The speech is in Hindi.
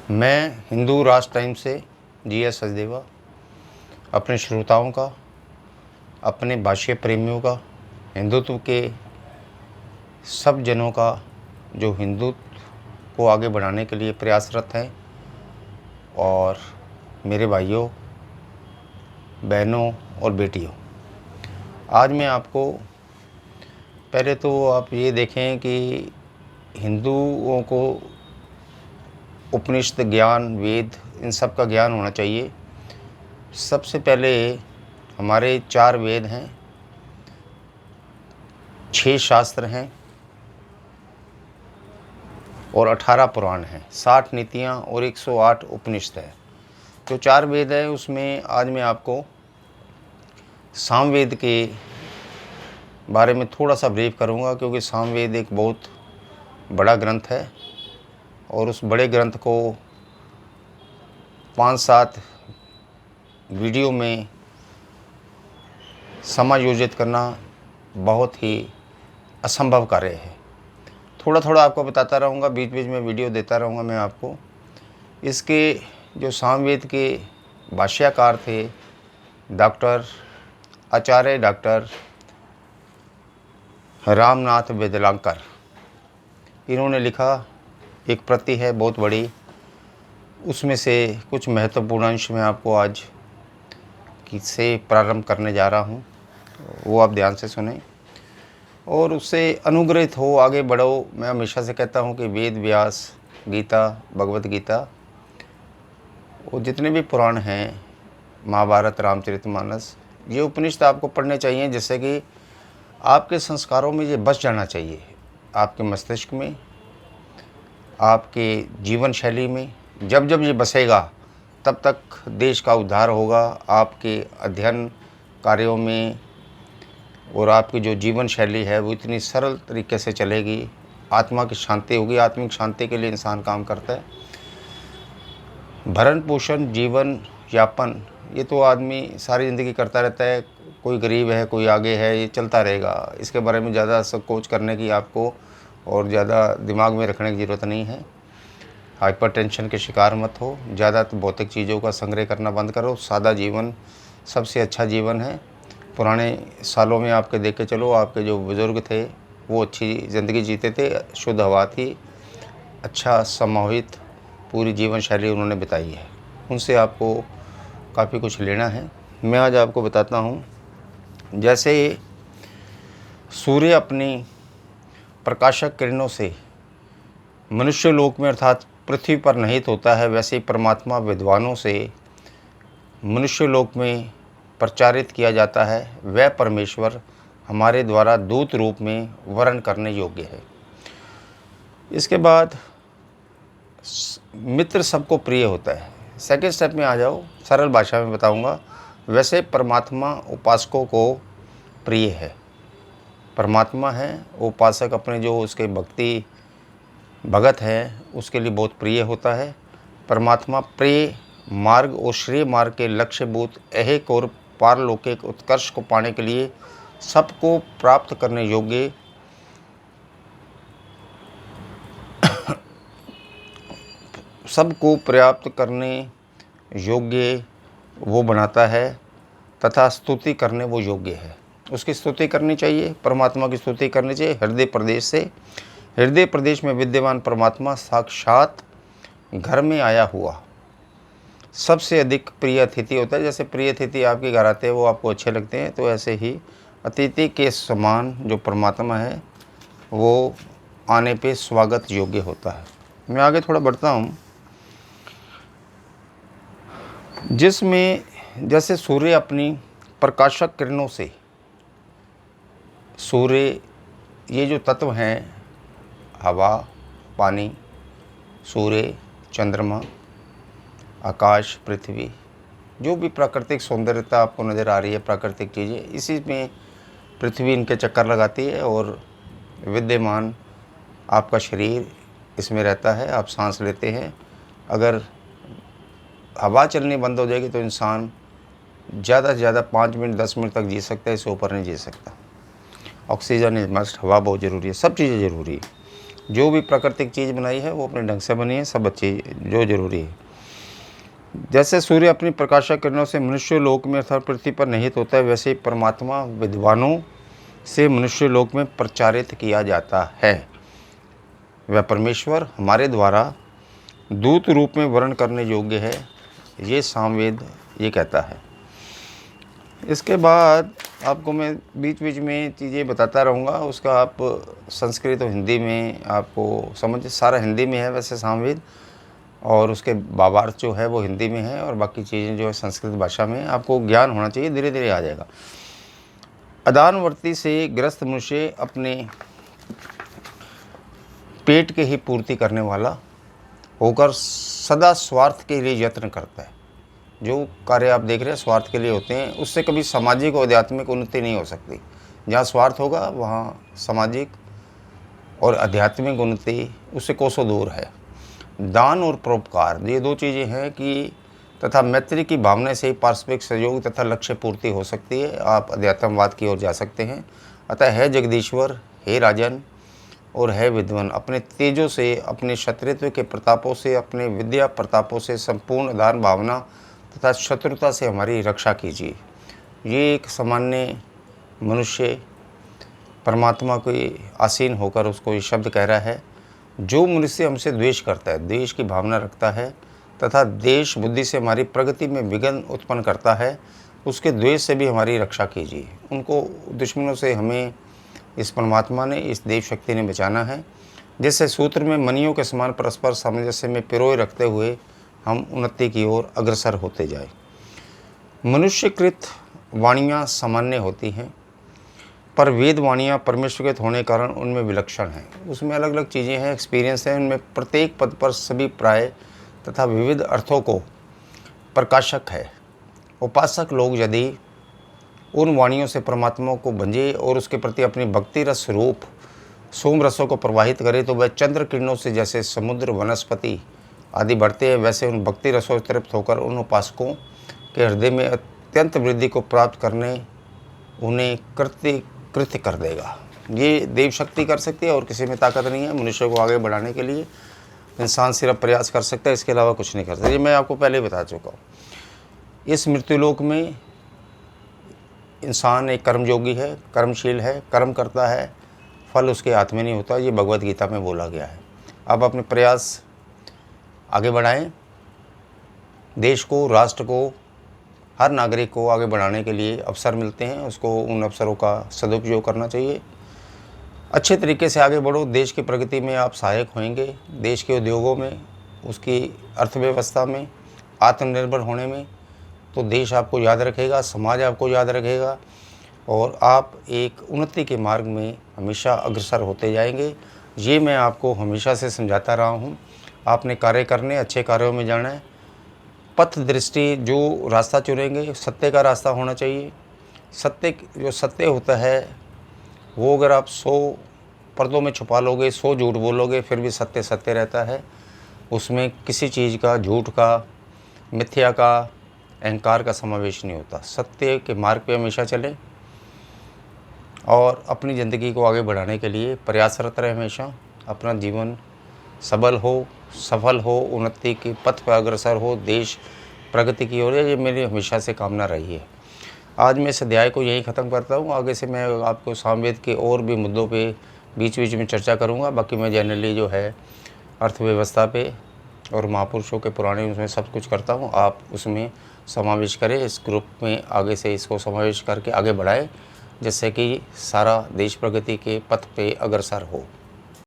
मैं हिंदू राष्ट्र टाइम से जी.एस. सचदेवा अपने श्रोताओं का, अपने भाषा प्रेमियों का, हिंदुत्व के सब जनों का जो हिंदुत्व को आगे बढ़ाने के लिए प्रयासरत हैं, और मेरे भाइयों, बहनों और बेटियों, आज मैं आपको पहले तो आप ये देखें कि हिंदुओं को उपनिषद ज्ञान, वेद, इन सब का ज्ञान होना चाहिए। सबसे पहले हमारे 4 वेद हैं, 6 शास्त्र हैं और 18 पुराण हैं, 60 नीतियाँ और 108 उपनिषद है। जो 4 वेद है उसमें आज मैं आपको सामवेद के बारे में थोड़ा सा ब्रीफ करूँगा, क्योंकि सामवेद एक बहुत बड़ा ग्रंथ है और उस बड़े ग्रंथ को 5-7 वीडियो में समायोजित करना बहुत ही असंभव कार्य है। थोड़ा थोड़ा आपको बताता रहूँगा, बीच बीच में वीडियो देता रहूँगा मैं आपको। इसके जो सामवेद के भाष्यकार थे आचार्य डॉक्टर रामनाथ वेदलांकर, इन्होंने लिखा एक प्रति है बहुत बड़ी, उसमें से कुछ महत्वपूर्ण अंश मैं आपको आज किससे प्रारंभ करने जा रहा हूँ, वो आप ध्यान से सुनें और उससे अनुग्रहित हो, आगे बढ़ो। मैं हमेशा से कहता हूँ कि वेद, व्यास, गीता, भगवत गीता और जितने भी पुराण हैं, महाभारत, रामचरितमानस, ये उपनिषद आपको पढ़ने चाहिए, जिससे कि आपके संस्कारों में ये बस जाना चाहिए, आपके मस्तिष्क में, आपके जीवन शैली में। जब जब ये बसेगा तब तक देश का उद्धार होगा, आपके अध्ययन कार्यों में, और आपकी जो जीवन शैली है वो इतनी सरल तरीके से चलेगी, आत्मा की शांति होगी। आत्मिक शांति के लिए इंसान काम करता है। भरण पोषण, जीवन यापन, ये तो आदमी सारी ज़िंदगी करता रहता है, कोई गरीब है, कोई आगे है, ये चलता रहेगा। इसके बारे में ज़्यादा संकोच करने की आपको और ज़्यादा दिमाग में रखने की ज़रूरत नहीं है। हाइपरटेंशन के शिकार मत हो, ज़्यादा भौतिक चीज़ों का संग्रह करना बंद करो। सादा जीवन सबसे अच्छा जीवन है। पुराने सालों में आपके देख के चलो, आपके जो बुज़ुर्ग थे वो अच्छी ज़िंदगी जीते थे, शुद्ध हवा थी, अच्छा समाहित पूरी जीवन शैली उन्होंने बिताई है। उनसे आपको काफ़ी कुछ लेना है। मैं आज आपको बताता हूँ, जैसे सूर्य अपनी प्रकाशक किरणों से मनुष्य लोक में अर्थात पृथ्वी पर निहित होता है, वैसे ही परमात्मा विद्वानों से मनुष्य लोक में प्रचारित किया जाता है। वह परमेश्वर हमारे द्वारा दूत रूप में वर्ण करने योग्य है। इसके बाद मित्र सबको प्रिय होता है। सेकंड स्टेप में आ जाओ, सरल भाषा में बताऊंगा। वैसे परमात्मा उपासकों को प्रिय है। परमात्मा है, उपासक अपने जो उसके भगत है उसके लिए बहुत प्रिय होता है। परमात्मा प्रिय मार्ग और श्रेय मार्ग के लक्ष्यभूत ऐहिक और पारलौकिक उत्कर्ष को पाने के लिए सबको प्राप्त करने योग्य सबको पर्याप्त करने योग्य वो बनाता है, तथा स्तुति करने वो योग्य है। उसकी स्तुति करनी चाहिए, परमात्मा की स्तुति करनी चाहिए हृदय प्रदेश से। हृदय प्रदेश में विद्यमान परमात्मा साक्षात घर में आया हुआ सबसे अधिक प्रिय अतिथि होता है। जैसे प्रिय अतिथि आपके घर आते हैं, वो आपको अच्छे लगते हैं, तो ऐसे ही अतिथि के समान जो परमात्मा है वो आने पे स्वागत योग्य होता है। मैं आगे थोड़ा बढ़ता हूँ, जिसमें जैसे सूर्य अपनी प्रकाशक किरणों से, सूर्य ये जो तत्व हैं, हवा, पानी, सूर्य, चंद्रमा, आकाश, पृथ्वी, जो भी प्राकृतिक सौंदर्यता आपको नज़र आ रही है, प्राकृतिक चीज़ें, इसी में पृथ्वी इनके चक्कर लगाती है और विद्यमान आपका शरीर इसमें रहता है, आप सांस लेते हैं। अगर हवा चलनी बंद हो जाएगी तो इंसान ज़्यादा से ज़्यादा 5 मिनट 10 मिनट तक जी सकता है, इससे ऊपर नहीं जी सकता। ऑक्सीजन इज मस्ट, हवा बहुत ज़रूरी है, सब चीज़ें ज़रूरी है। जो भी प्राकृतिक चीज़ बनाई है वो अपने ढंग से बनी है, सब अच्छी जो ज़रूरी है। जैसे सूर्य अपनी प्रकाशक किरणों से मनुष्य लोक में अर्थात पृथ्वी पर निहित होता है, वैसे ही परमात्मा विद्वानों से मनुष्य लोक में प्रचारित किया जाता है। वह परमेश्वर हमारे द्वारा दूत रूप में वर्ण करने योग्य है, ये सामवेद ये कहता है। इसके बाद आपको मैं बीच बीच में चीज़ें बताता रहूँगा, उसका आप संस्कृत और हिंदी में आपको समझ, सारा हिंदी में है वैसे सामवेद, और उसके भावार्थ जो है वो हिंदी में है, और बाकी चीज़ें जो है संस्कृत भाषा में। आपको ज्ञान होना चाहिए, धीरे धीरे आ जाएगा। अदानवर्ती से ग्रस्त मनुष्य अपने पेट के ही पूर्ति करने वाला होकर सदा स्वार्थ के लिए यत्न करता है। जो कार्य आप देख रहे हैं स्वार्थ के लिए होते हैं, उससे कभी सामाजिक और आध्यात्मिक उन्नति नहीं हो सकती। जहाँ स्वार्थ होगा वहाँ सामाजिक और आध्यात्मिक उन्नति उससे कोसों दूर है। दान और परोपकार ये दो चीज़ें हैं कि तथा मैत्री की भावना से ही पारस्परिक सहयोग तथा लक्ष्य पूर्ति हो सकती है। आप अध्यात्मवाद की ओर जा सकते हैं। अतः है जगदीश्वर, हे राजन और है विद्वान, अपने तेजों से, अपने क्षत्रित्व के प्रतापों से, अपने विद्या प्रतापों से संपूर्ण दान भावना तथा शत्रुता से हमारी रक्षा कीजिए। ये एक सामान्य मनुष्य परमात्मा के आसीन होकर उसको ये शब्द कह रहा है। जो मनुष्य हमसे द्वेष करता है, द्वेष की भावना रखता है तथा देश बुद्धि से हमारी प्रगति में विघ्न उत्पन्न करता है, उसके द्वेष से भी हमारी रक्षा कीजिए। उनको दुश्मनों से हमें इस परमात्मा ने, इस देव शक्ति ने बचाना है, जिससे सूत्र में मणियों के समान परस्पर सामंजस्य में पिरोए रखते हुए हम उन्नति की ओर अग्रसर होते जाए। मनुष्यकृत वाणियाँ सामान्य होती हैं, पर वेद वाणियाँ परमेश्वरकृत होने के कारण उनमें विलक्षण हैं। उसमें अलग अलग चीज़ें हैं, एक्सपीरियंस हैं, उनमें प्रत्येक पद पर सभी प्राय तथा विविध अर्थों को प्रकाशक है। उपासक लोग यदि उन वाणियों से परमात्मा को भंजे और उसके प्रति अपनी भक्ति रस रूप सोम रसों को प्रवाहित करे, तो वह चंद्र किरणों से जैसे समुद्र वनस्पति आदि बढ़ते हैं, वैसे उन भक्ति रसों से तृप्त होकर उन उपासकों के हृदय में अत्यंत वृद्धि को प्राप्त करने उन्हें कृत्य कर देगा। ये देव शक्ति कर सकती है और किसी में ताकत नहीं है। मनुष्य को आगे बढ़ाने के लिए इंसान सिर्फ प्रयास कर सकता है, इसके अलावा कुछ नहीं कर सकता। ये मैं आपको पहले ही बता चुका हूँ। इस मृत्युलोक में इंसान एक कर्मयोगी है, कर्मशील है, कर्म करता है, फल उसके हाथ में नहीं होता। ये भगवत गीता में बोला गया है। आप अपने प्रयास आगे बढ़ाएं, देश को, राष्ट्र को, हर नागरिक को आगे बढ़ाने के लिए अवसर मिलते हैं, उसको उन अवसरों का सदुपयोग करना चाहिए। अच्छे तरीके से आगे बढ़ो, देश की प्रगति में आप सहायक होंगे, देश के उद्योगों में, उसकी अर्थव्यवस्था में, आत्मनिर्भर होने में। तो देश आपको याद रखेगा, समाज आपको याद रखेगा और आप एक उन्नति के मार्ग में हमेशा अग्रसर होते जाएंगे। ये मैं आपको हमेशा से समझाता रहा हूँ। आपने कार्य करने, अच्छे कार्यों में जाना है। पथ दृष्टि, जो रास्ता चुनेंगे सत्य का रास्ता होना चाहिए। सत्य, जो सत्य होता है वो अगर आप 100 पर्दों में छुपा लोगे, 100 झूठ बोलोगे, फिर भी सत्य सत्य रहता है। उसमें किसी चीज़ का, झूठ का, मिथ्या का, अहंकार का समावेश नहीं होता। सत्य के मार्ग पे हमेशा चलें और अपनी ज़िंदगी को आगे बढ़ाने के लिए प्रयासरत रहे। हमेशा अपना जीवन सबल हो, सफल हो, उन्नति के पथ पर अग्रसर हो, देश प्रगति की ओर। ये मेरी हमेशा से कामना रही है। आज मैं इस अध्याय को यहीं ख़त्म करता हूँ। आगे से मैं आपको सामवेद के और भी मुद्दों पे बीच बीच में चर्चा करूँगा। बाकी मैं जनरली जो है अर्थव्यवस्था पे और महापुरुषों के पुराने उसमें सब कुछ करता हूँ। आप उसमें समावेश करें, इस ग्रुप में आगे से इसको समावेश करके आगे बढ़ाएं, जिससे कि सारा देश प्रगति के पथ पे अग्रसर हो।